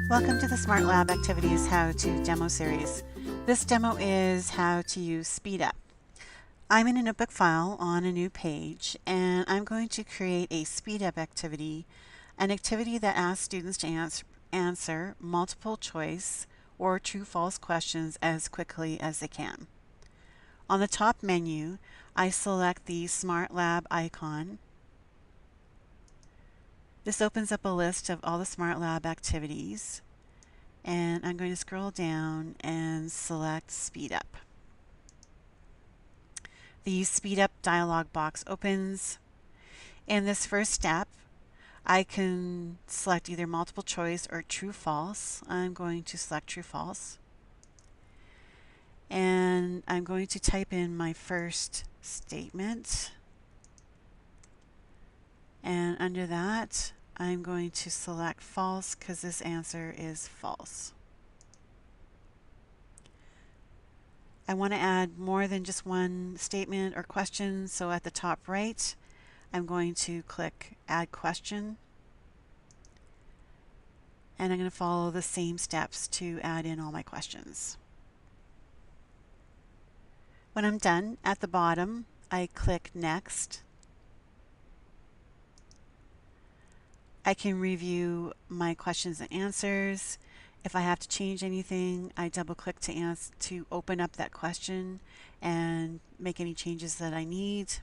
Welcome to the Smart Lab Activities How to Demo Series. This demo is how to use Speedup. I'm in a notebook file on a new page, and I'm going to create a Speedup activity, an activity that asks students to answer multiple choice or true-false questions as quickly as they can. On the top menu, I select the Smart Lab icon. This opens up a list of all the Smart Lab activities, and I'm going to scroll down and select Speedup. The Speedup dialog box opens. In this first step, I can select either multiple choice or true-false. I'm going to select true-false. And I'm going to type in my first statement. And under that, I'm going to select false because this answer is false. I want to add more than just one statement or question, so at the top right, I'm going to click Add Question. And I'm going to follow the same steps to add in all my questions. When I'm done, at the bottom, I click Next. I can review my questions and answers. If I have to change anything, I double-click to open up that question and make any changes that I need.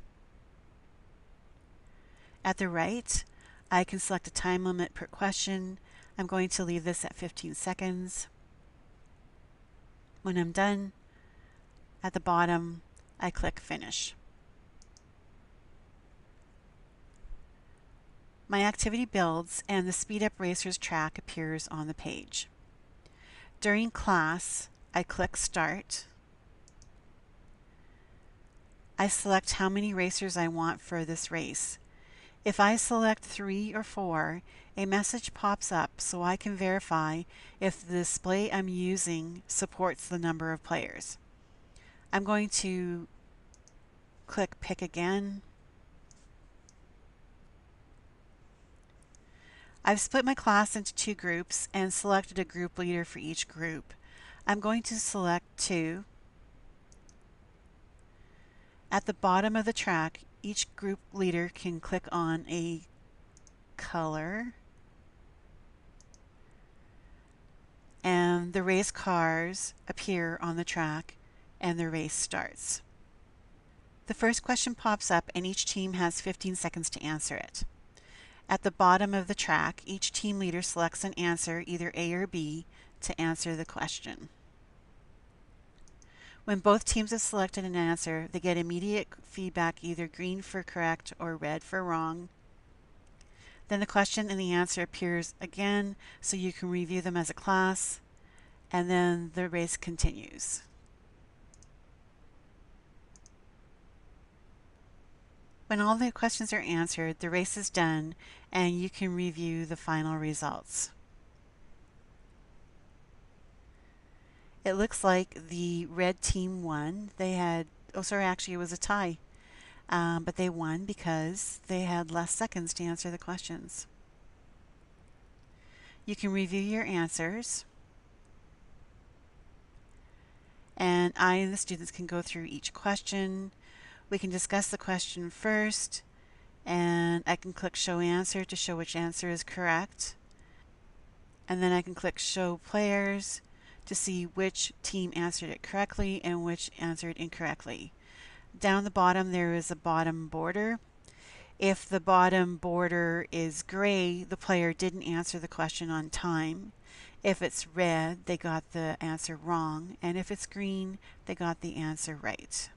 At the right, I can select a time limit per question. I'm going to leave this at 15 seconds. When I'm done, at the bottom, I click Finish. My activity builds and the Speedup Racers track appears on the page. During class, I click Start. I select how many racers I want for this race. If I select 3 or 4, a message pops up so I can verify if the display I'm using supports the number of players. I'm going to click Pick Again. I've split my class into 2 groups and selected a group leader for each group. I'm going to select 2. At the bottom of the track, each group leader can click on a color, and the race cars appear on the track and the race starts. The first question pops up and each team has 15 seconds to answer it. At the bottom of the track, each team leader selects an answer, either A or B, to answer the question. When both teams have selected an answer, they get immediate feedback, either green for correct or red for wrong. Then the question and the answer appears again, so you can review them as a class, and then the race continues. When all the questions are answered, the race is done, and you can review the final results. It looks like the red team won. Actually it was a tie, but they won because they had less seconds to answer the questions. You can review your answers, and I and the students can go through each question. We can discuss the question first, and I can click Show Answer to show which answer is correct. And then I can click Show Players to see which team answered it correctly and which answered incorrectly. Down the bottom there is a bottom border. If the bottom border is gray, the player didn't answer the question on time. If it's red, they got the answer wrong, and if it's green, they got the answer right.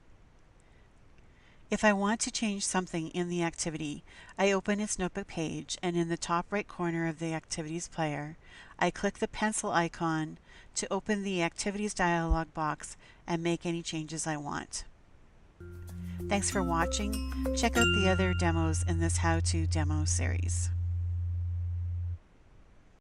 If I want to change something in the activity, I open its notebook page, and in the top right corner of the Activities player, I click the pencil icon to open the Activities dialog box and make any changes I want. Thanks for watching. Check out the other demos in this How to Demo series.